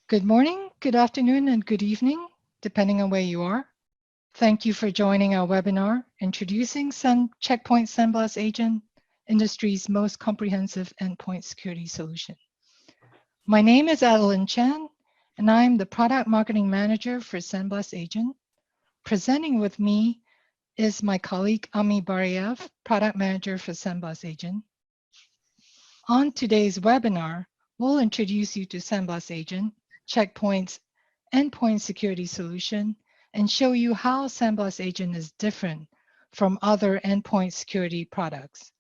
Good morning, good afternoon, and good evening, depending on where you are. Thank you for joining our webinar, Introducing Checkpoint SandBlast Agent, industry's most comprehensive endpoint security solution. My name is Adeline Chan, and I'm the Product Marketing Manager for SandBlast Agent. Presenting with me is my colleague Ami Bariev, Product Manager for SandBlast Agent. On today's webinar, we'll introduce you to SandBlast Agent, Checkpoint's endpoint security solution, and show you how SandBlast Agent is different from other endpoint security products.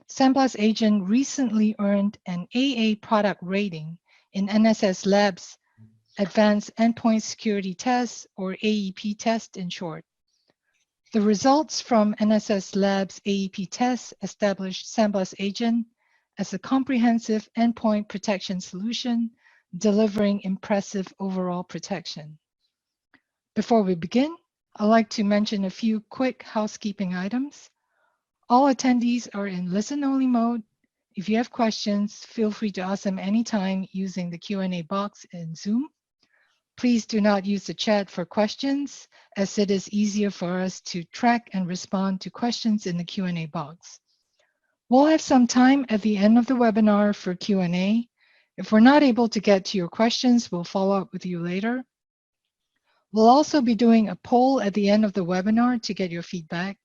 SandBlast Agent recently earned an AA product rating in NSS Labs Advanced Endpoint Security Test, or AEP test in short. The results from NSS Labs AEP test established SandBlast Agent as a comprehensive endpoint protection solution, delivering impressive overall protection. Before we begin, I'd like to mention a few quick housekeeping items. All attendees are in listen-only mode. If you have questions, feel free to ask them anytime using the Q&A box in Zoom. Please do not use the chat for questions, as it is easier for us to track and respond to questions in the Q&A box. We'll have some time at the end of the webinar for Q&A. If we're not able to get to your questions, we'll follow up with you later. We'll also be doing a poll at the end of the webinar to get your feedback.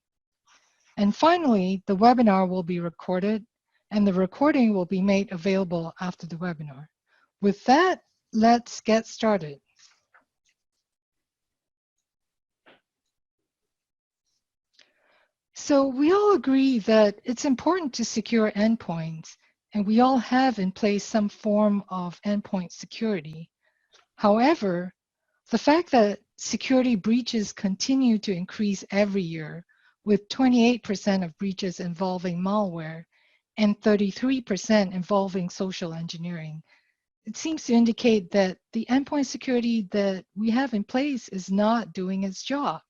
And finally, the webinar will be recorded, and the recording will be made available after the webinar. With that, let's get started. So we all agree that it's important to secure endpoints, and we all have in place some form of endpoint security. However, the fact that security breaches continue to increase every year, with 28% of breaches involving malware and 33% involving social engineering, it seems to indicate that the endpoint security that we have in place is not doing its job.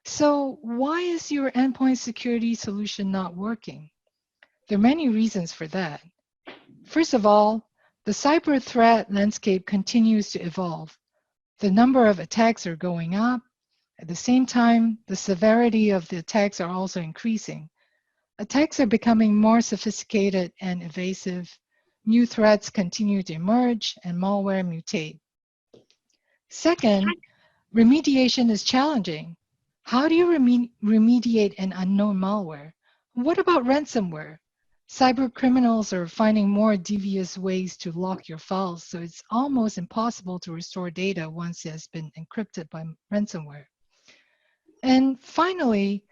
So why is your endpoint security solution not working? There are many reasons for that. First of all, the cyber threat landscape continues to evolve. The number of attacks are going up. At the same time, the severity of the attacks are also increasing. Attacks are becoming more sophisticated and evasive. New threats continue to emerge and malware mutate. Second, remediation is challenging. How do you remediate an unknown malware? What about ransomware? Cyber criminals are finding more devious ways to lock your files, so it's almost impossible to restore data once it has been encrypted by ransomware. And finally,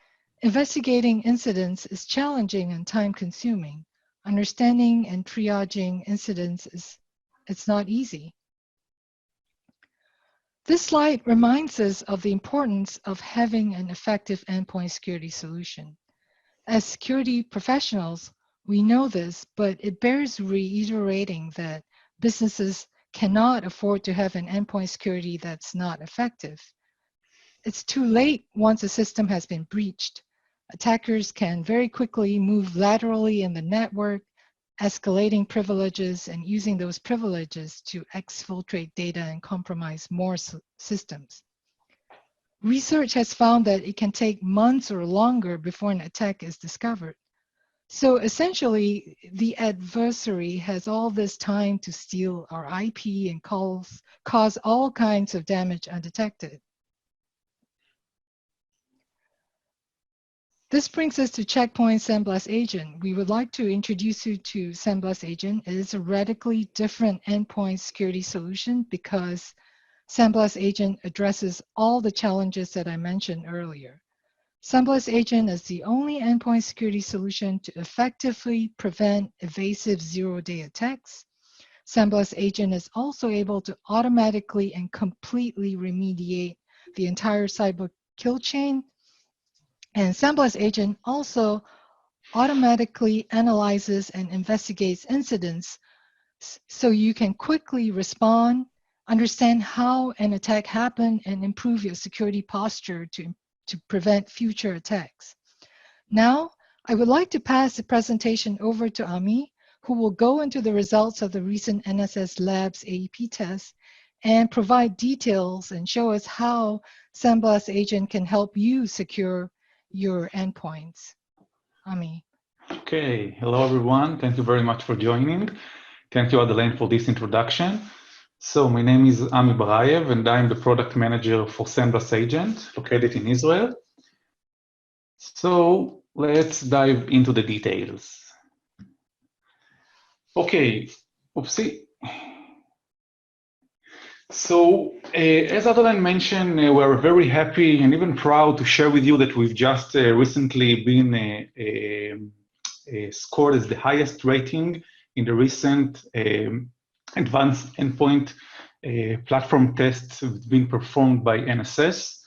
investigating incidents is challenging and time-consuming. Understanding and triaging incidents it's not easy. This slide reminds us of the importance of having an effective endpoint security solution. As security professionals, we know this, but it bears reiterating that businesses cannot afford to have an endpoint security that's not effective. It's too late once a system has been breached. Attackers can very quickly move laterally in the network, escalating privileges and using those privileges to exfiltrate data and compromise more systems. Research has found that it can take months or longer before an attack is discovered. So essentially, the adversary has all this time to steal our IP and cause all kinds of damage undetected. This brings us to Checkpoint SandBlast Agent. We would like to introduce you to SandBlast Agent. It is a radically different endpoint security solution because SandBlast Agent addresses all the challenges that I mentioned earlier. SandBlast Agent is the only endpoint security solution to effectively prevent evasive zero-day attacks. SandBlast Agent is also able to automatically and completely remediate the entire cyber kill chain. And SandBlast Agent also automatically analyzes and investigates incidents so you can quickly respond, understand how an attack happened, and improve your security posture to prevent future attacks. Now, I would like to pass the presentation over to Ami, who will go into the results of the recent NSS Labs AEP test and provide details and show us how SandBlast Agent can help you secure your endpoints. Ami. Okay, hello everyone. Thank you very much for joining. Thank you, Adeline, for this introduction. So my name is Ami Barayev, and I'm the product manager for SandBlast Agent, located in Israel. So let's dive into the details. Okay, oopsie. So as Adeline mentioned, we're very happy and even proud to share with you that we've just recently been scored as the highest rating in the recent advanced endpoint platform tests that's been performed by NSS.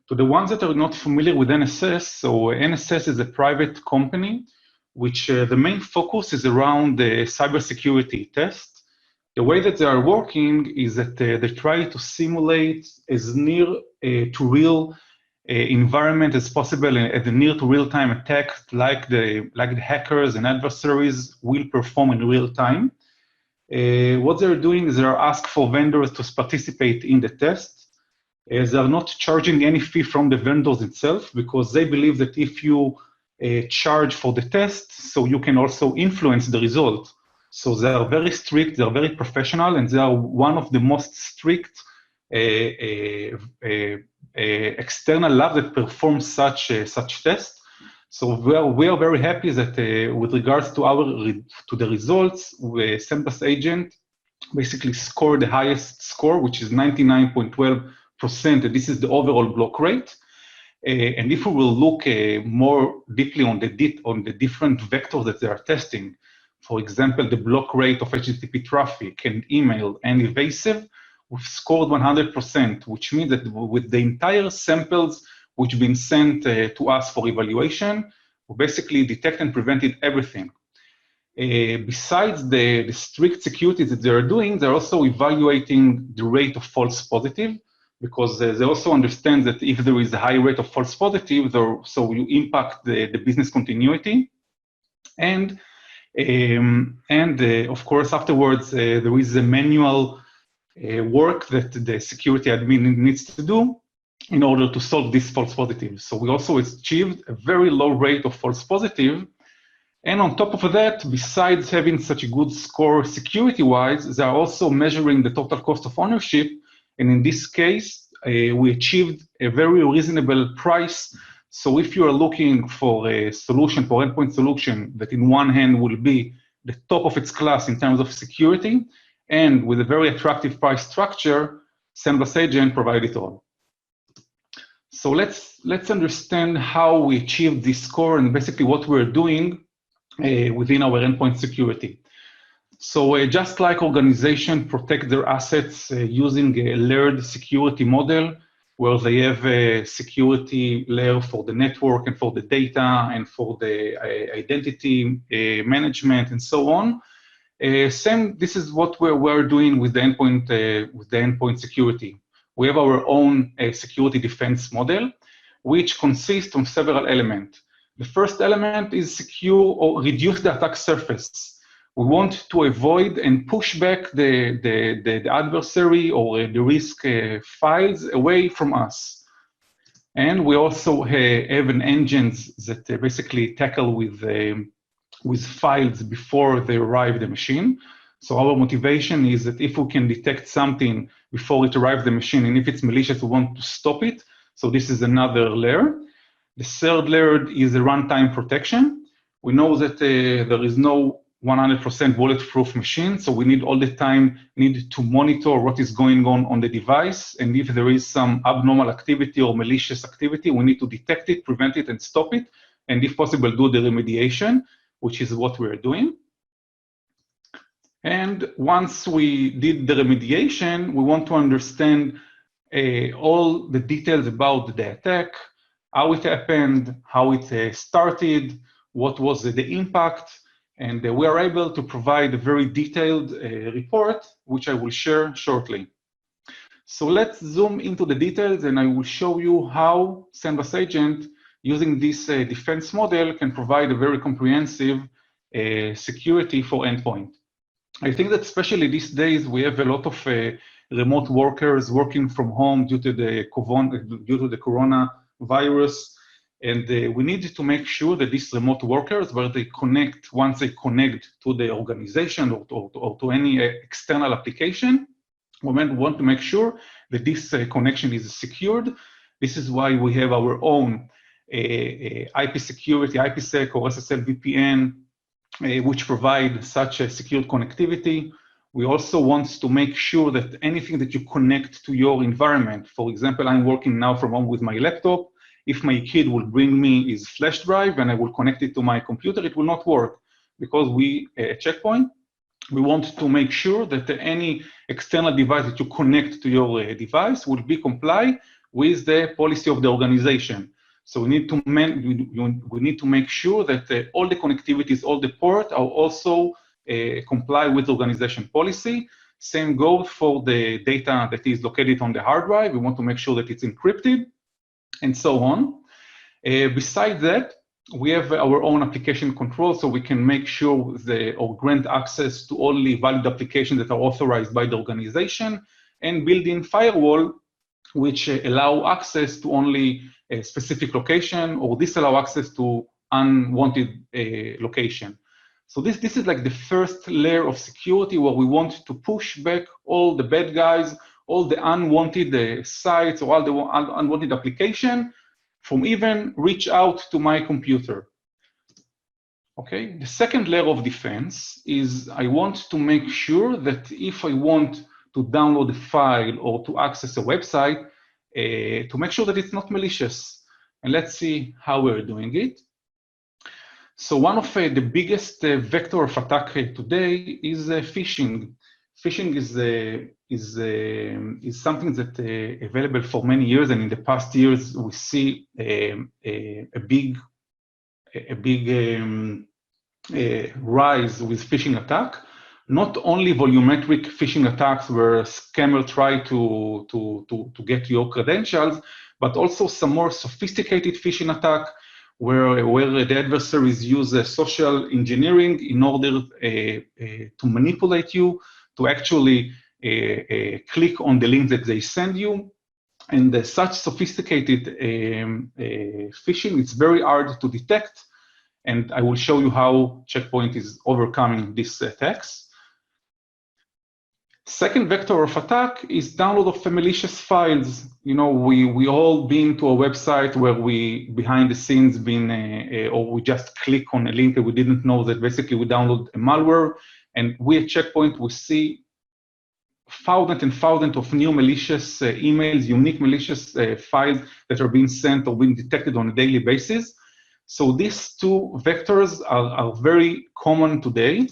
To the ones that are not familiar with NSS, so NSS is a private company which the main focus is around the cybersecurity test. The way that they are working is that they try to simulate as near to real environment as possible at the near to real-time attack like the hackers and adversaries will perform in real time. What they're doing is they're asking for vendors to participate in the test. They're not charging any fee from the vendors itself because they believe that if you charge for the test, so you can also influence the result. So they are very strict, they are very professional, and they are one of the most strict external labs that perform such tests. So we are very happy that with regards to the results, SandBlast Agent basically scored the highest score, which is 99.12%, and this is the overall block rate. And if we will look more deeply on the different vectors that they are testing, for example, the block rate of HTTP traffic and email and evasive, we've scored 100%, which means that with the entire samples which have been sent to us for evaluation, we basically detect and prevented everything. Besides the strict security that they're doing, they're also evaluating the rate of false positive, because they also understand that if there is a high rate of false positive, so you impact the business continuity. And of course, afterwards, there is a manual work that the security admin needs to do in order to solve this false positive. So we also achieved a very low rate of false positive. And on top of that, besides having such a good score security-wise, they are also measuring the total cost of ownership. And in this case, we achieved a very reasonable price. So if you are looking for a solution, for endpoint solution, that in one hand will be the top of its class in terms of security, and with a very attractive price structure, SandBlast Agent provides it all. So let's understand how we achieved this score and basically what we're doing within our endpoint security. So just like organizations protect their assets using a layered security model, where they have a security layer for the network and for the data and for the identity management and so on. This is what we're doing with the endpoint security. We have our own security defense model, which consists of several elements. The first element is secure or reduce the attack surface. We want to avoid and push back the adversary or the risk files away from us. And we also have an engines that basically tackle with files before they arrive the machine. So our motivation is that if we can detect something before it arrives the machine, and if it's malicious, we want to stop it. So this is another layer. The third layer is the runtime protection. We know that there is no 100% bulletproof machine, so we need all the time to monitor what is going on the device, and if there is some abnormal activity or malicious activity, we need to detect it, prevent it, and stop it, and if possible, do the remediation, which is what we're doing. And once we did the remediation, we want to understand all the details about the attack, how it happened, how it started, what was the impact, and we are able to provide a very detailed report, which I will share shortly. So let's zoom into the details, and I will show you how SandBlast Agent, using this defense model, can provide a very comprehensive security for endpoint. I think that especially these days, we have a lot of remote workers working from home due to the coronavirus. And we need to make sure that these remote workers, where they connect, once they connect to the organization or to any external application, we want to make sure that this connection is secured. This is why we have our own IP security, IPsec or SSL VPN, which provide such a secure connectivity. We also want to make sure that anything that you connect to your environment, for example, I'm working now from home with my laptop. If my kid will bring me his flash drive and I will connect it to my computer, it will not work, because we, at Checkpoint, we want to make sure that any external device that you connect to your device will be comply with the policy of the organization. So we need to make sure that all the connectivities, all the ports are also comply with organization policy. Same goes for the data that is located on the hard drive. We want to make sure that it's encrypted, and so on. Besides that, we have our own application control, so we can make sure or grant access to only valid applications that are authorized by the organization, and built-in firewall, which allow access to only a specific location or disallow access to unwanted location. So this is like the first layer of security, where we want to push back all the bad guys, all the unwanted sites, or all the unwanted application from even reach out to my computer. Okay, the second layer of defense is I want to make sure that if I want to download a file or to access a website, to make sure that it's not malicious. And let's see how we're doing it. So one of the biggest vector of attack today is phishing. Phishing is something that available for many years, and in the past years we see a big rise with phishing attack. Not only volumetric phishing attacks where scammers try to get your credentials, but also some more sophisticated phishing attack where the adversaries use social engineering in order to manipulate you, to actually click on the link that they send you. And such sophisticated phishing, it's very hard to detect. And I will show you how Checkpoint is overcoming these attacks. Second vector of attack is download of malicious files. You know, we all been to a website where we, behind the scenes, or we just click on a link that we didn't know that basically we download a malware. And we at Checkpoint, we see thousands and thousands of new malicious emails, unique malicious files that are being sent or being detected on a daily basis. So these two vectors are very common today.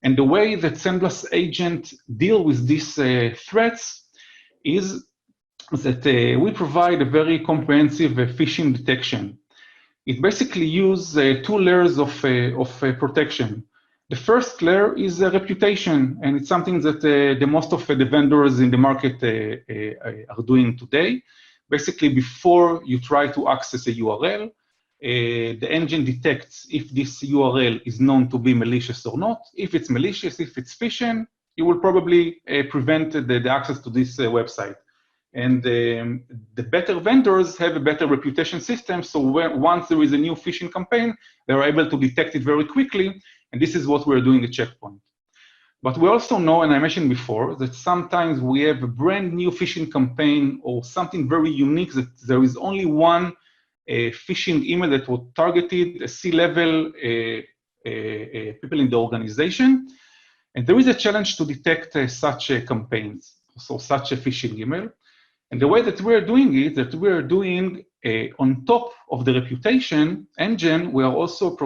And the way that SandBlast Agent deal with these threats is that we provide a very comprehensive phishing detection. It basically uses two layers of protection. The first layer is a reputation, and it's something that the most of the vendors in the market are doing today. Basically, before you try to access a URL, the engine detects if this URL is known to be malicious or not. If it's malicious, if it's phishing, you will probably prevent the access to this website. And the better vendors have a better reputation system, so once there is a new phishing campaign, they're able to detect it very quickly, and this is what we're doing at Checkpoint. But we also know, and I mentioned before, that sometimes we have a brand new phishing campaign or something very unique, that there is only one phishing email that was targeted a C-level people in the organization. And there is a challenge to detect such campaigns, so such a phishing email. And the way that we're doing it, that we're doing on top of the reputation engine, we are also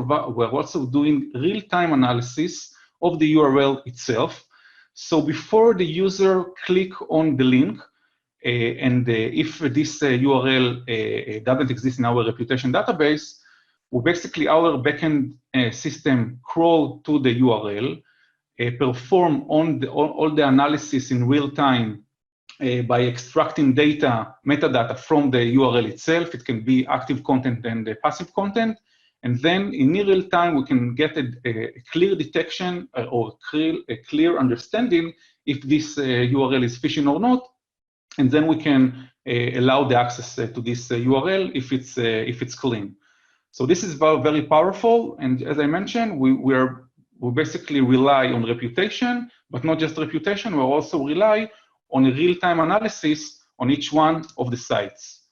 doing real-time analysis of the URL itself. So before the user click on the link, and if this URL doesn't exist in our reputation database, we basically, our backend system crawl to the URL, perform all the analysis in real time by extracting metadata from the URL itself. It can be active content and passive content, And then in near real time, we can get a clear detection or a clear understanding if this URL is phishing or not. And then we can allow the access to this URL if it's clean. So this is very powerful. And as I mentioned, we basically rely on reputation, but not just reputation, we also rely on a real-time analysis on each one of the sites.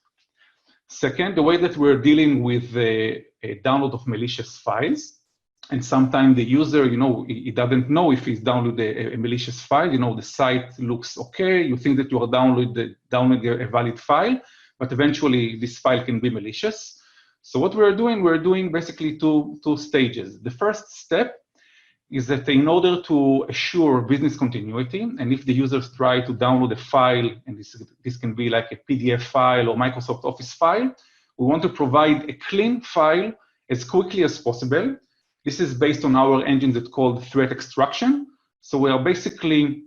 Second, the way that we're dealing with a download of malicious files. And sometimes the user, he doesn't know if he's downloaded a malicious file. The site looks okay. You think that you are downloading a valid file, but eventually this file can be malicious. So what we're doing basically two stages. The first step is that in order to assure business continuity, and if the users try to download a file, and this can be like a PDF file or Microsoft Office file, we want to provide a clean file as quickly as possible. This is based on our engine that's called threat extraction. So we are basically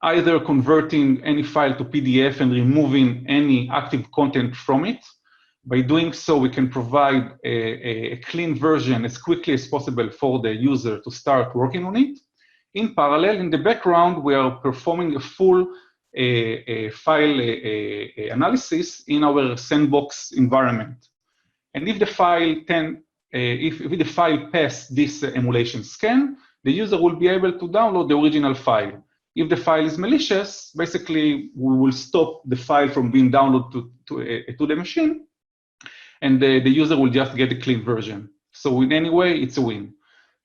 either converting any file to PDF and removing any active content from it. By doing so, we can provide a clean version as quickly as possible for the user to start working on it. In parallel, in the background, we are performing a full file analysis in our sandbox environment. And if the file if the file passes this emulation scan, the user will be able to download the original file. If the file is malicious, basically we will stop the file from being downloaded to the machine, and the user will just get a clean version. So in any way, it's a win.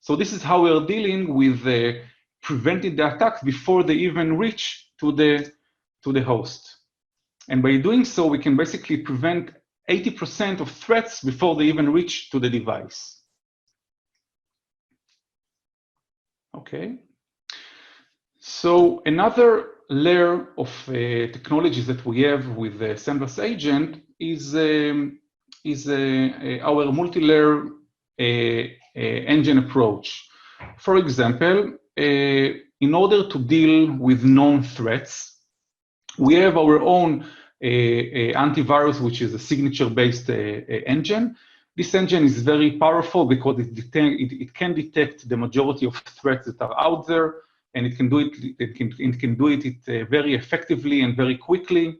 So this is how we're dealing with preventing the attacks before they even reach to the host. And by doing so, we can basically prevent 80% of threats before they even reach to the device. Okay. So another layer of technologies that we have with the SandBlast Agent is our multi-layer engine approach. For example, in order to deal with known threats, we have our own antivirus, which is a signature-based engine. This engine is very powerful because it can detect the majority of threats that are out there, and it can do it very effectively and very quickly.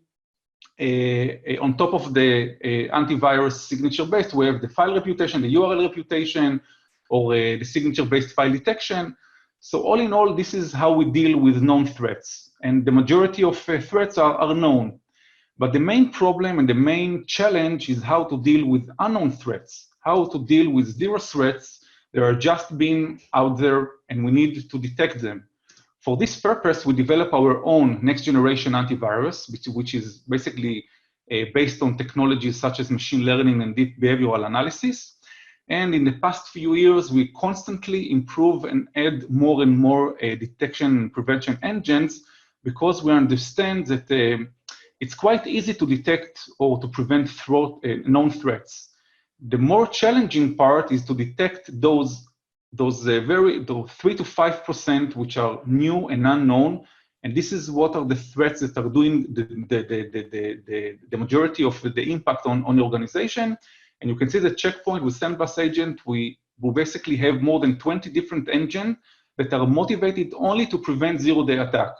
On top of the antivirus signature-based, we have the file reputation, the URL reputation, or the signature-based file detection. So all in all, this is how we deal with known threats. And the majority of threats are known. But the main problem and the main challenge is how to deal with unknown threats, how to deal with zero threats that are just being out there, and we need to detect them. For this purpose, we develop our own next-generation antivirus, which is basically based on technologies such as machine learning and deep behavioral analysis. And in the past few years, we constantly improve and add more and more detection and prevention engines, because we understand that it's quite easy to detect or to prevent known threats. The more challenging part is to detect those 3 to 5% which are new and unknown, and this is what are the threats that are doing the majority of the impact on the organization. And you can see the Checkpoint with SandBlast Agent, we basically have more than 20 different engines that are motivated only to prevent zero-day attack.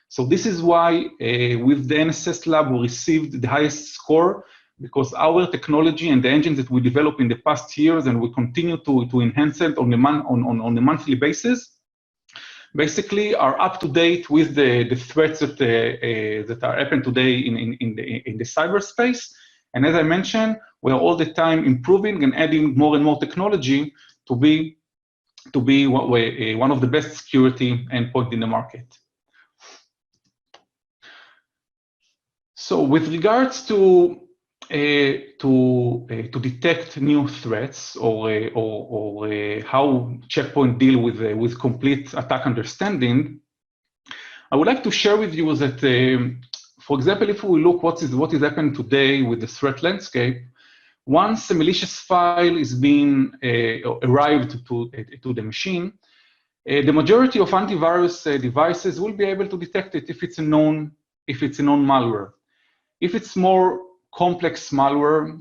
So this is why with the NSS Lab, we received the highest score, because our technology and the engines that we developed in the past years, and we continue to enhance it on a monthly basis, basically are up to date with the threats that are happening today in the cyberspace. And as I mentioned, we are all the time improving and adding more and more technology to be one of the best security endpoint in the market. So with regards to detect new threats, or how Checkpoint deal with complete attack understanding, I would like to share with you that, for example, if we look what is happening today with the threat landscape, once a malicious file is being arrived to the machine, the majority of antivirus devices will be able to detect it if it's a known malware. If it's more complex malware,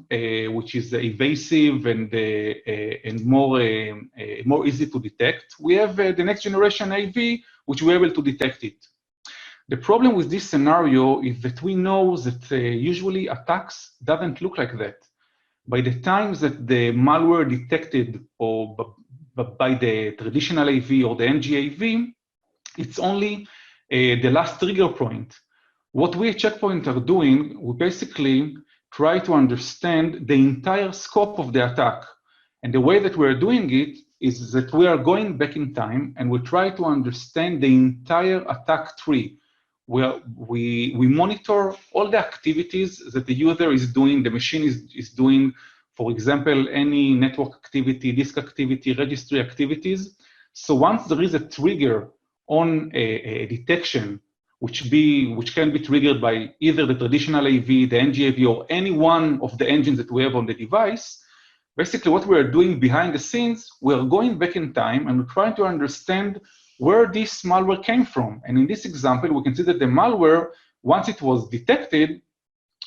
which is evasive and more easy to detect. We have the next generation AV, which we're able to detect it. The problem with this scenario is that we know that usually attacks doesn't look like that. By the time that the malware detected or by the traditional AV or the NGAV, it's only the last trigger point. What we at Checkpoint are doing, we basically try to understand the entire scope of the attack. And the way that we're doing it is that we are going back in time and we try to understand the entire attack tree. We monitor all the activities that the user is doing, the machine is doing, for example, any network activity, disk activity, registry activities. So once there is a trigger on a detection, which can be triggered by either the traditional AV, the NGAV, or any one of the engines that we have on the device, basically what we're doing behind the scenes, we're going back in time and we're trying to understand where this malware came from. And in this example, we can see that the malware, once it was detected,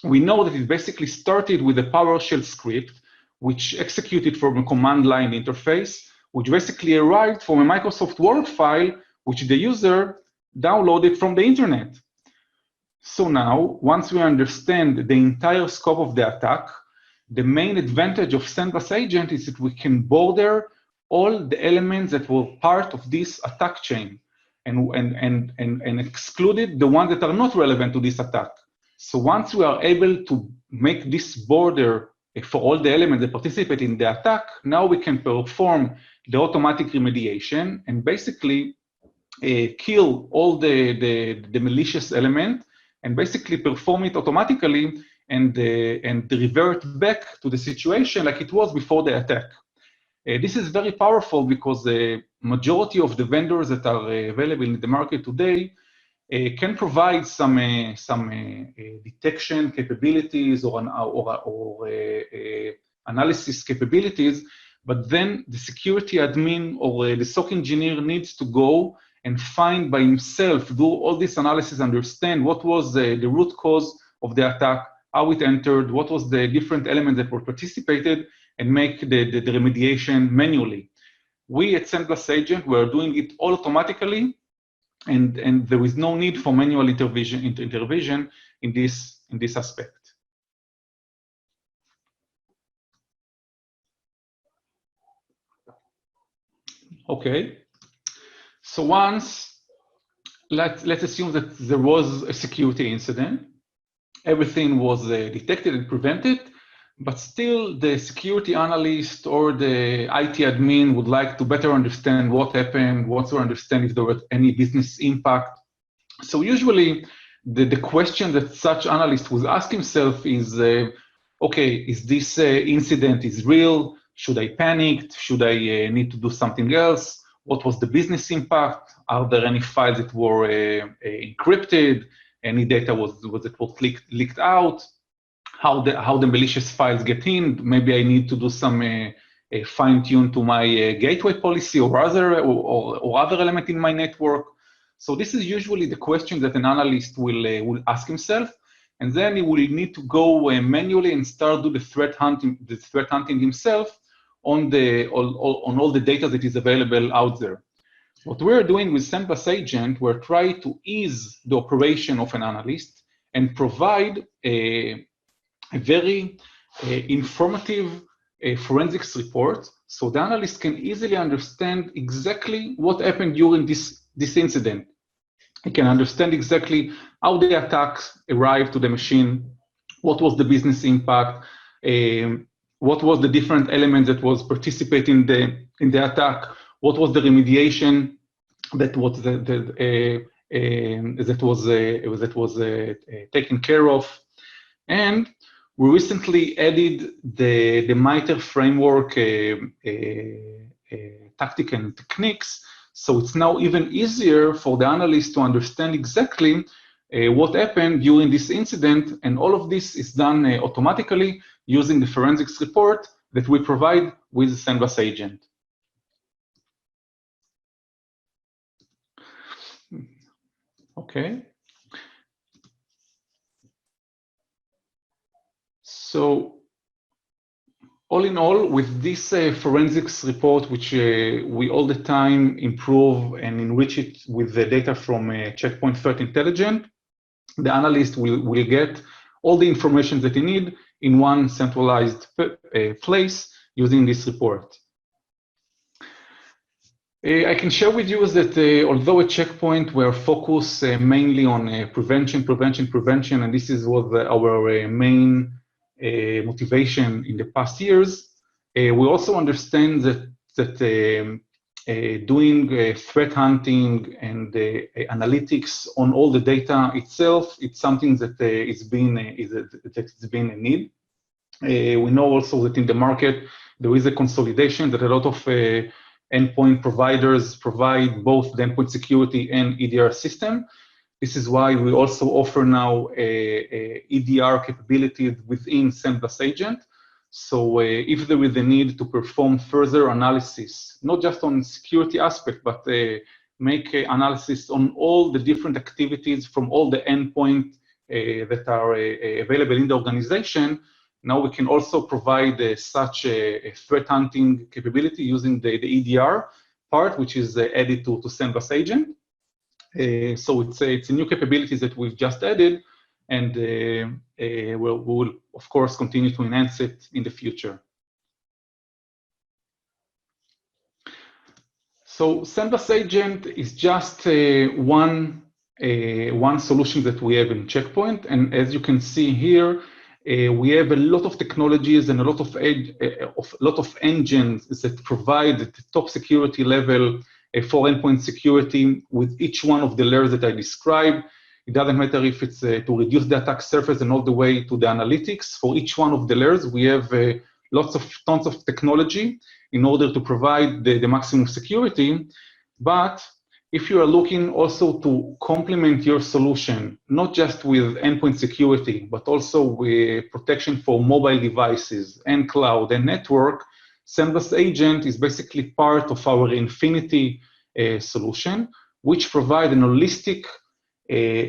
we know that it basically started with a PowerShell script, which executed from a command line interface, which basically arrived from a Microsoft Word file, which the user downloaded from the internet. So now, once we understand the entire scope of the attack, the main advantage of SandBlast Agent is that we can border all the elements that were part of this attack chain and excluded the ones that are not relevant to this attack. So once we are able to make this border for all the elements that participate in the attack, now we can perform the automatic remediation and basically kill all the malicious element and basically perform it automatically and revert back to the situation like it was before the attack. This is very powerful because the majority of the vendors that are available in the market today can provide some detection capabilities or analysis capabilities, but then the security admin or the SOC engineer needs to go and find by himself, do all this analysis, understand what was the root cause of the attack, how it entered, what was the different elements that were participated, and make the remediation manually. We at SandBlast Agent, we're doing it all automatically, and there is no need for manual intervention in this aspect. Okay, so once, let's assume that there was a security incident, everything was detected and prevented, but still the security analyst or the IT admin would like to better understand what happened, want to understand if there was any business impact. So usually the question that such analyst would ask himself is, okay, is this incident is real? Should I panic? Should I need to do something else? What was the business impact? Are there any files that were encrypted? Any data was leaked out? How the malicious files get in? Maybe I need to do some fine tune to my gateway policy or other element in my network. So this is usually the question that an analyst will ask himself, and then he will need to go manually and start do the threat hunting himself on all the data that is available out there. What we're doing with SandBlast Agent, we're trying to ease the operation of an analyst and provide a very informative forensics report, so the analyst can easily understand exactly what happened during this incident. He can understand exactly how the attack arrived to the machine, what was the business impact, what was the different elements that was participating in the attack, what was the remediation that was taken care of, and we recently added the MITRE framework tactic and techniques, so it's now even easier for the analyst to understand exactly what happened during this incident, and all of this is done automatically using the forensics report that we provide with the SandBlast Agent. Okay. So all in all, with this forensics report, which we all the time improve and enrich it with the data from Checkpoint Threat Intelligence, the analyst will get all the information that he needs in one centralized place using this report. I can share with you that although at Checkpoint we're focused mainly on prevention, and this is what our main motivation in the past years, we also understand that doing threat hunting and analytics on all the data itself, it's something that it's been a need. We know also that in the market there is a consolidation, that a lot of endpoint providers provide both the endpoint security and EDR system. This is why we also offer now EDR capability within SandBlast Agent. So if there is a need to perform further analysis, not just on security aspect, but make analysis on all the different activities from all the endpoint that are available in the organization, now we can also provide such a threat hunting capability using the EDR part, which is added to SandBlast Agent. So it's a new capability that we've just added, and we will, of course, continue to enhance it in the future. So SandBlast Agent is just one solution that we have in Checkpoint, and as you can see here, we have a lot of technologies and a lot of engines that provide the top security level for endpoint security with each one of the layers that I described. It doesn't matter if it's to reduce the attack surface and all the way to the analytics. For each one of the layers, we have tons of technology in order to provide the maximum security. But if you are looking also to complement your solution, not just with endpoint security, but also with protection for mobile devices and cloud and network, SandBlast Agent is basically part of our Infinity solution, which provides an holistic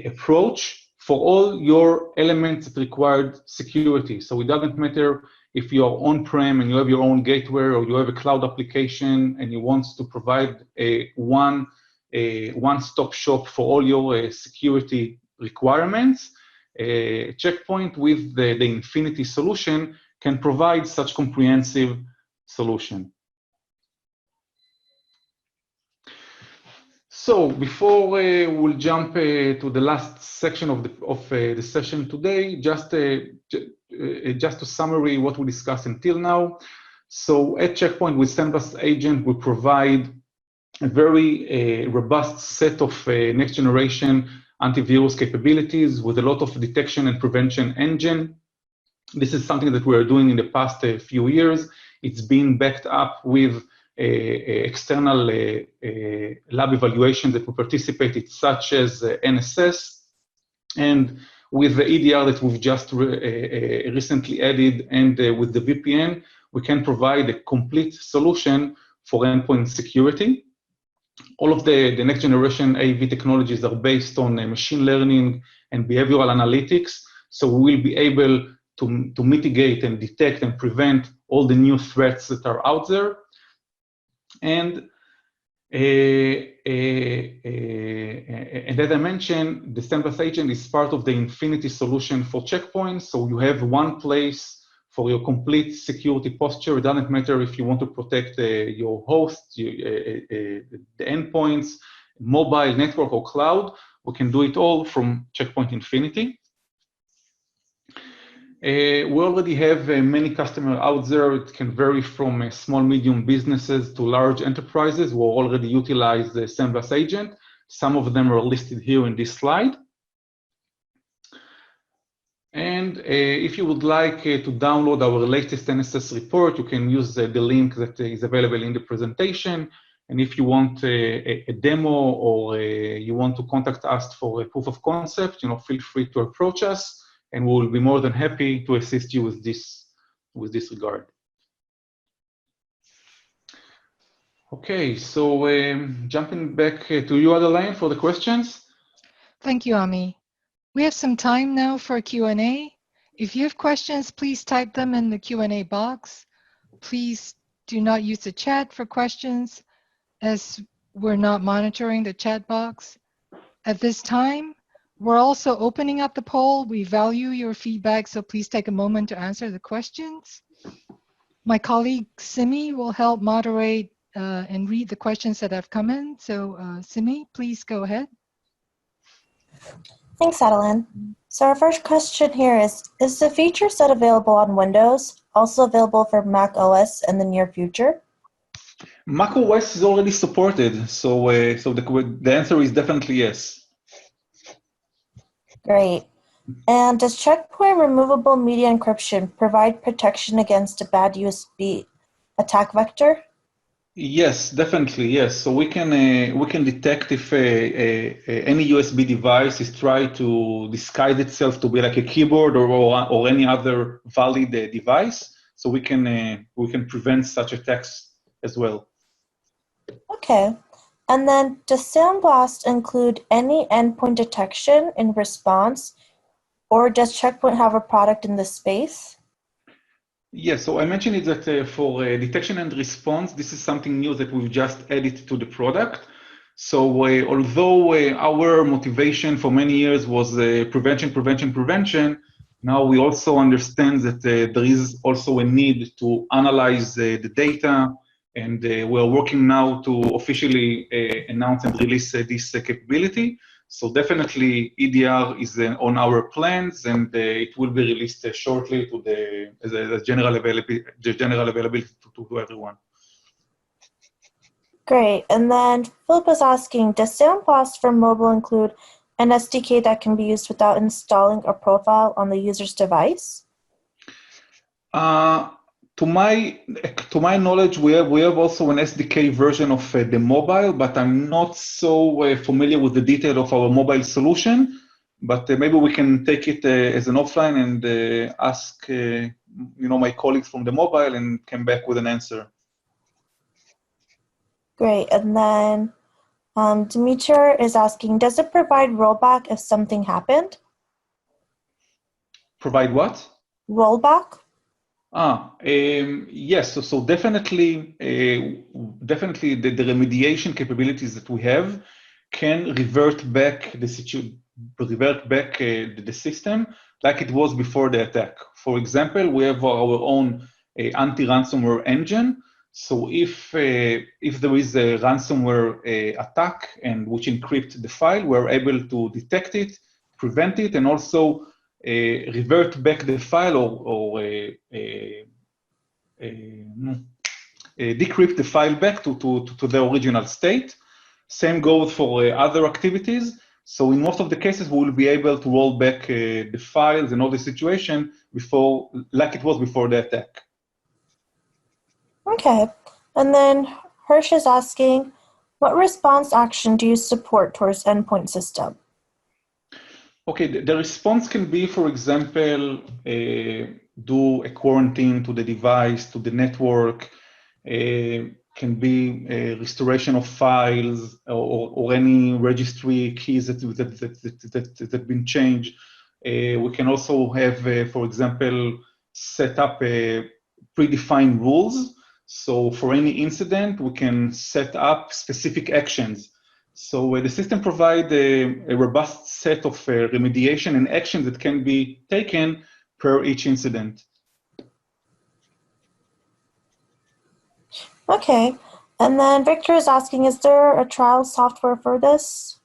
approach for all your elements that required security. So it doesn't matter if you are on-prem and you have your own gateway, or you have a cloud application and you want to provide a one-stop shop for all your security requirements. Checkpoint with the Infinity solution can provide such comprehensive solution. So before we'll jump to the last section of the session today, just to summary what we discussed until now. So at Checkpoint with SandBlast Agent, we provide a very robust set of next generation antivirus capabilities with a lot of detection and prevention engine. This is something that we are doing in the past few years. It's been backed up with external lab evaluation that we participated, such as NSS, and with the EDR that we've just recently added, and with the VPN, we can provide a complete solution for endpoint security. All of the next generation AV technologies are based on machine learning and behavioral analytics, so we will be able to mitigate and detect and prevent all the new threats that are out there. And as I mentioned, the SandBlast Agent is part of the Infinity solution for Checkpoint, so you have one place for your complete security posture. It doesn't matter if you want to protect your host, the endpoints, mobile, network, or cloud. We can do it all from Checkpoint Infinity. We already have many customers out there. It can vary from small, medium businesses to large enterprises who already utilize the SandBlast Agent. Some of them are listed here in this slide. And if you would like to download our latest NSS report, you can use the link that is available in the presentation. And if you want a demo, or you want to contact us for a proof of concept, feel free to approach us, and we will be more than happy to assist you with this regard. Okay, so jumping back to you, Adeline, for the questions. Thank you, Ami. We have some time now for Q&A. If you have questions, please type them in the Q&A box. Please do not use the chat for questions, as we're not monitoring the chat box. At this time, we're also opening up the poll. We value your feedback, so please take a moment to answer the questions. My colleague Simi will help moderate and read the questions that have come in. So Simi, please go ahead. Thanks, Adeline. So our first question here is the feature set available on Windows also available for Mac OS in the near future? Mac OS is already supported, so the answer is definitely yes. Great. And does Checkpoint removable media encryption provide protection against a bad USB attack vector? Yes, definitely, yes. So we can detect if any USB device is trying to disguise itself to be like a keyboard or any other valid device. So we can prevent such attacks as well. Okay. And then does SandBlast include any endpoint detection in response, or does Checkpoint have a product in this space? Yes, so I mentioned it that for detection and response, this is something new that we've just added to the product. So although our motivation for many years was prevention, now we also understand that there is also a need to analyze the data, and we're working now to officially announce and release this capability. So definitely EDR is on our plans, and it will be released shortly to the general availability to everyone. Great. And then Philip is asking, does SandBlast for mobile include an SDK that can be used without installing a profile on the user's device? To my knowledge, we have also an SDK version of the mobile, but I'm not so familiar with the detail of our mobile solution. But maybe we can take it as an offline and ask my colleagues from the mobile and come back with an answer. Great. And then Demeter is asking, does it provide rollback if something happened? Provide what? Rollback? Yes. So definitely the remediation capabilities that we have can revert back the system like it was before the attack. For example, we have our own anti-ransomware engine. So if there is a ransomware attack and which encrypt the file, we're able to detect it, prevent it, and also revert back the file or decrypt the file back to the original state. Same goes for other activities. So in most of the cases, we will be able to roll back the files and all the situation like it was before the attack. Okay. And then Hirsch is asking, what response action do you support towards endpoint system? Okay, the response can be, for example, do a quarantine to the device, to the network, can be a restoration of files or any registry keys that have been changed. We can also have, for example, set up predefined rules. So for any incident, we can set up specific actions. So the system provides a robust set of remediation and actions that can be taken per each incident. Okay. And then Victor is asking, is there a trial software for this?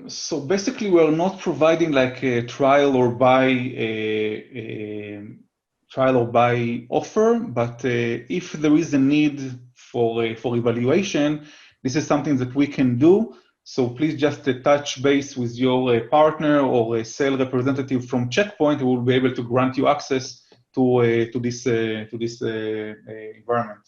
So basically, we're not providing like a trial or buy offer, but if there is a need for evaluation, this is something that we can do. So please just touch base with your partner or a sales representative from Checkpoint who will be able to grant you access to this environment.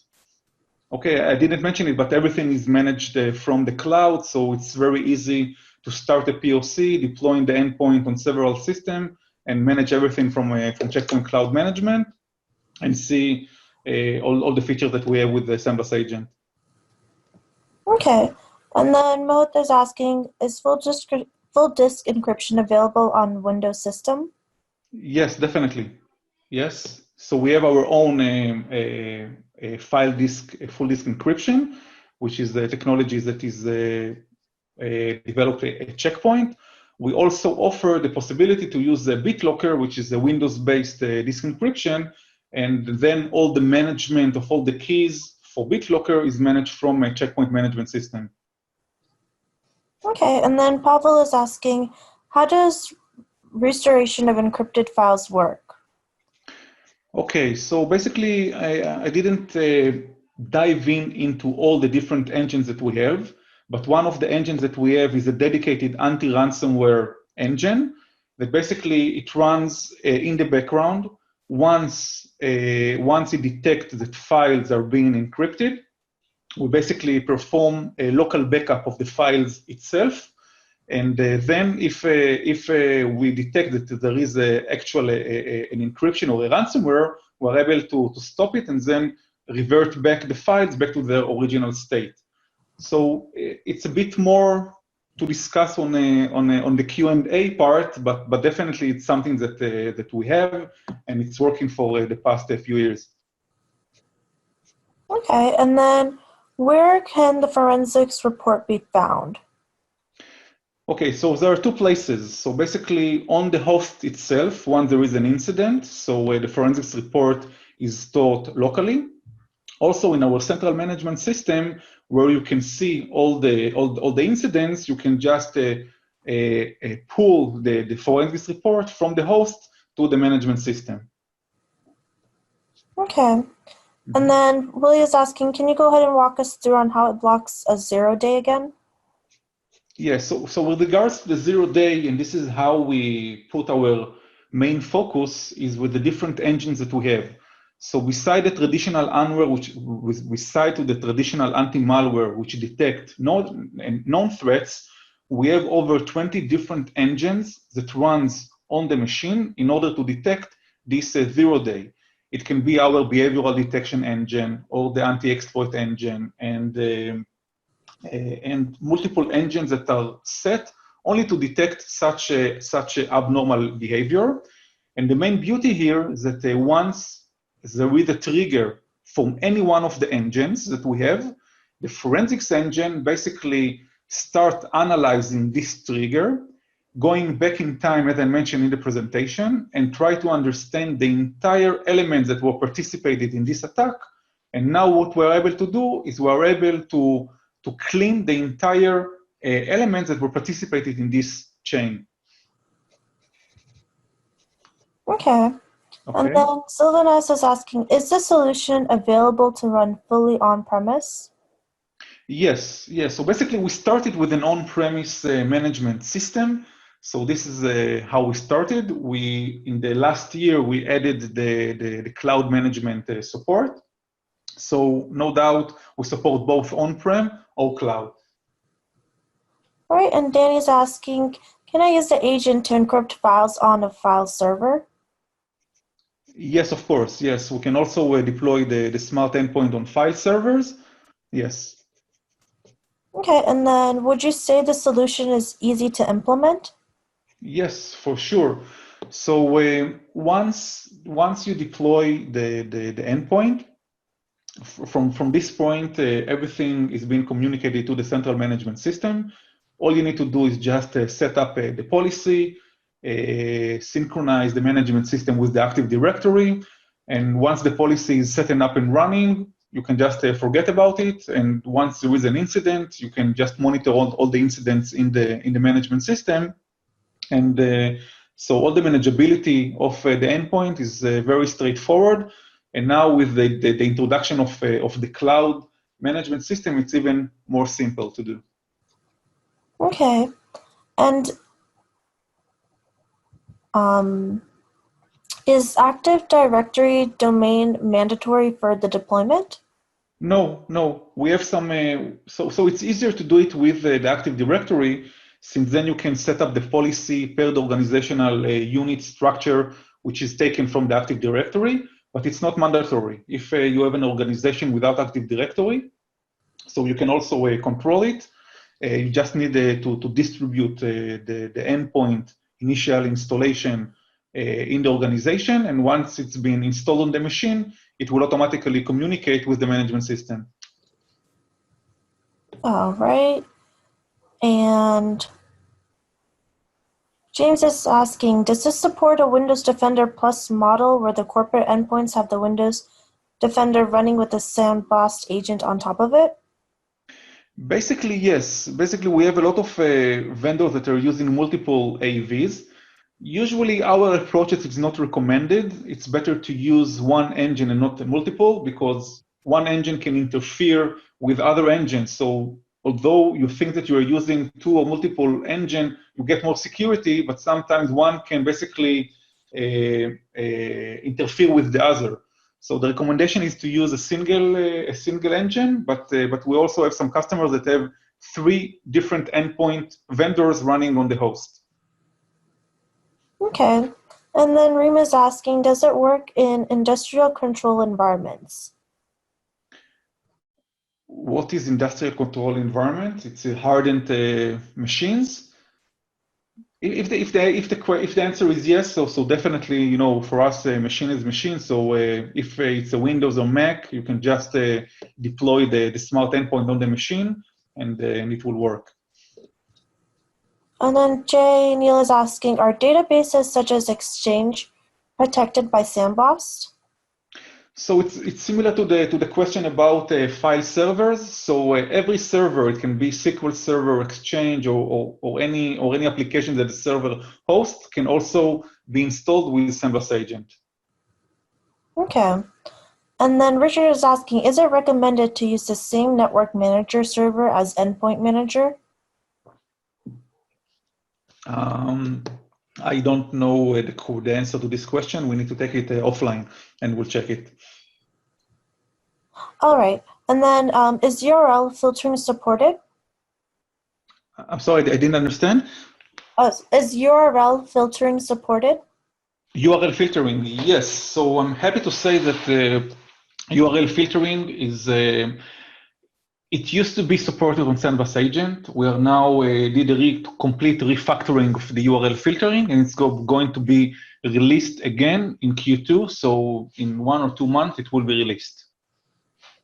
Okay, I didn't mention it, but everything is managed from the cloud, so it's very easy to start a POC, deploying the endpoint on several systems, and manage everything from Checkpoint Cloud Management, and see all the features that we have with the SandBlast Agent. Okay. And then Mohit is asking, is full disk encryption available on Windows system? Yes, definitely. Yes. So we have our own file disk, full disk encryption, which is the technology that is developed at Checkpoint. We also offer the possibility to use the BitLocker, which is a Windows-based disk encryption, and then all the management of all the keys for BitLocker is managed from a Checkpoint management system. Okay, and then Pavel is asking, how does restoration of encrypted files work? Okay, so basically, I didn't dive into all the different engines that we have, but one of the engines that we have is a dedicated anti-ransomware engine that basically it runs in the background. Once it detects that files are being encrypted, we basically perform a local backup of the files itself. And then if we detect that there is an encryption or a ransomware, we're able to stop it and then revert back the files back to their original state. So it's a bit more to discuss on the Q&A part, but definitely it's something that we have, and it's working for the past few years. Okay, and then where can the forensics report be found? Okay, so there are two places. So basically on the host itself, once there is an incident, so the forensics report is stored locally. Also in our central management system, where you can see all the incidents, you can just pull the forensics report from the host to the management system. Okay, and then Willie is asking, can you go ahead and walk us through on how it blocks a 0 day again? Yes, so with regards to the 0 day, and this is how we put our main focus, is with the different engines that we have. So beside the traditional unware, beside to the traditional anti-malware, which detect known threats, we have over 20 different engines that runs on the machine in order to detect this 0 day. It can be our behavioral detection engine or the anti-exploit engine and multiple engines that are set only to detect such a abnormal behavior. And the main beauty here is that once there is a trigger from any one of the engines that we have, the forensics engine basically start analyzing this trigger, going back in time, as I mentioned in the presentation, and try to understand the entire elements that were participated in this attack. And now what we're able to do is we're able to clean the entire elements that were participated in this chain. Okay. And then Sylvanus is asking, is the solution available to run fully on-premise? Yes. So basically we started with an on-premise management system. So this is how we started. In the last year, we added the cloud management support. So no doubt we support both on-prem or cloud. All right, and Danny's asking, can I use the agent to encrypt files on a file server? Yes, of course. Yes, we can also deploy the smart endpoint on file servers. Yes. Okay, and then would you say the solution is easy to implement? Yes, for sure. So once you deploy the endpoint, from this point, everything is being communicated to the central management system. All you need to do is just set up the policy, synchronize the management system with the Active Directory, and once the policy is set and up and running, you can just forget about it. And once there is an incident, you can just monitor all the incidents in the management system. And so all the manageability of the endpoint is very straightforward. And now with the introduction of the cloud management system, it's even more simple to do. Okay, and is Active Directory domain mandatory for the deployment? No. We have some, so it's easier to do it with the Active Directory, since then you can set up the policy per the organizational unit structure, which is taken from the Active Directory, but it's not mandatory. If you have an organization without Active Directory, so you can also control it. You just need to distribute the endpoint initial installation in the organization, and once it's been installed on the machine, it will automatically communicate with the management system. All right. And James is asking, does this support a Windows Defender Plus model where the corporate endpoints have the Windows Defender running with the SandBlast agent on top of it? Basically, yes. Basically, we have a lot of vendors that are using multiple AVs. Usually, our approach is it's not recommended. It's better to use one engine and not multiple, because one engine can interfere with other engines. So although you think that you are using two or multiple engine, you get more security, but sometimes one can basically interfere with the other. So the recommendation is to use a single engine, but we also have some customers that have 3 different endpoint vendors running on the host. Okay. And then Rima is asking, does it work in industrial control environments? What is industrial control environment? It's hardened machines. If the answer is yes, so definitely, you know, for us, machine is machine. So if it's a Windows or Mac, you can just deploy the smart endpoint on the machine, and it will work. And then Jay Neil is asking, are databases such as Exchange protected by SandBlast? So it's similar to the question about file servers. So every server, it can be SQL Server, Exchange, or any application that the server hosts, can also be installed with SandBlast Agent. Okay. And then Richard is asking, is it recommended to use the same network manager server as Endpoint Manager? I don't know the answer to this question. We need to take it offline, and we'll check it. All right. And then is URL filtering supported? I'm sorry, I didn't understand. Is URL filtering supported? URL filtering, yes. So I'm happy to say that URL filtering is, it used to be supported on SandBlast Agent. We are now did a complete refactoring of the URL filtering, and it's going to be released again in Q2. So in 1 or 2 months, it will be released.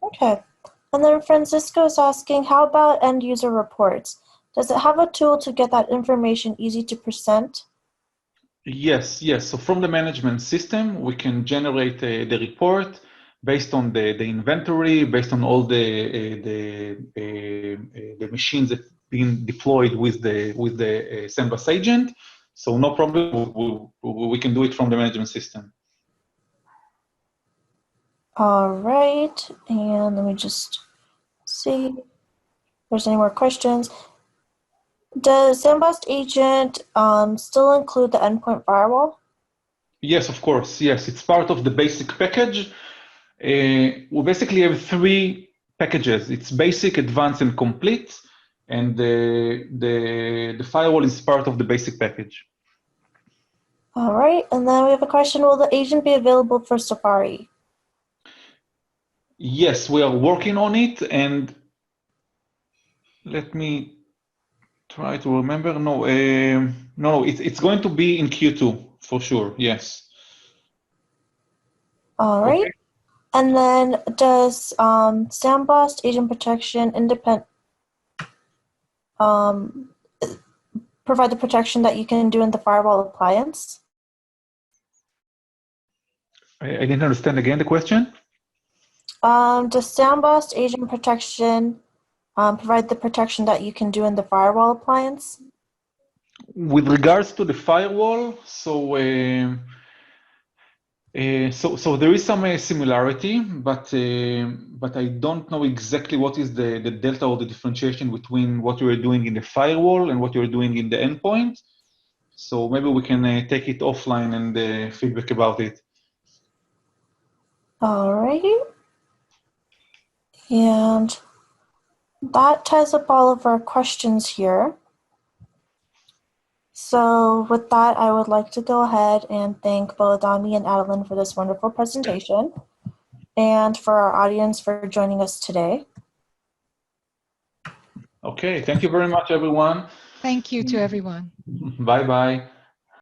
Okay. And then Francisco is asking, how about end user reports? Does it have a tool to get that information easy to present? Yes. So from the management system, we can generate the report based on the inventory, based on all the machines that been deployed with the SandBlast Agent. So no problem, we can do it from the management system. All right, and let me just see if there's any more questions. Does SandBlast Agent still include the endpoint firewall? Yes, of course. Yes, it's part of the basic package. We basically have 3 packages. It's basic, advanced, and complete. And the firewall is part of the basic package. All right, and then we have a question, will the agent be available for Safari? Yes, we are working on it, and let me try to remember. No, it's going to be in Q2 for sure. Yes. All right, okay. And then does SandBlast Agent Protection provide the protection that you can do in the firewall appliance? I didn't understand again the question. Does SandBlast Agent Protection provide the protection that you can do in the firewall appliance? With regards to the firewall, so there is some similarity, but I don't know exactly what is the delta or the differentiation between what you are doing in the firewall and what you are doing in the endpoint. So maybe we can take it offline and feedback about it. All righty. And that ties up all of our questions here. So with that, I would like to go ahead and thank both Ami and Adeline for this wonderful presentation, and for our audience for joining us today. Okay, thank you very much, everyone. Thank you to everyone. Bye-bye.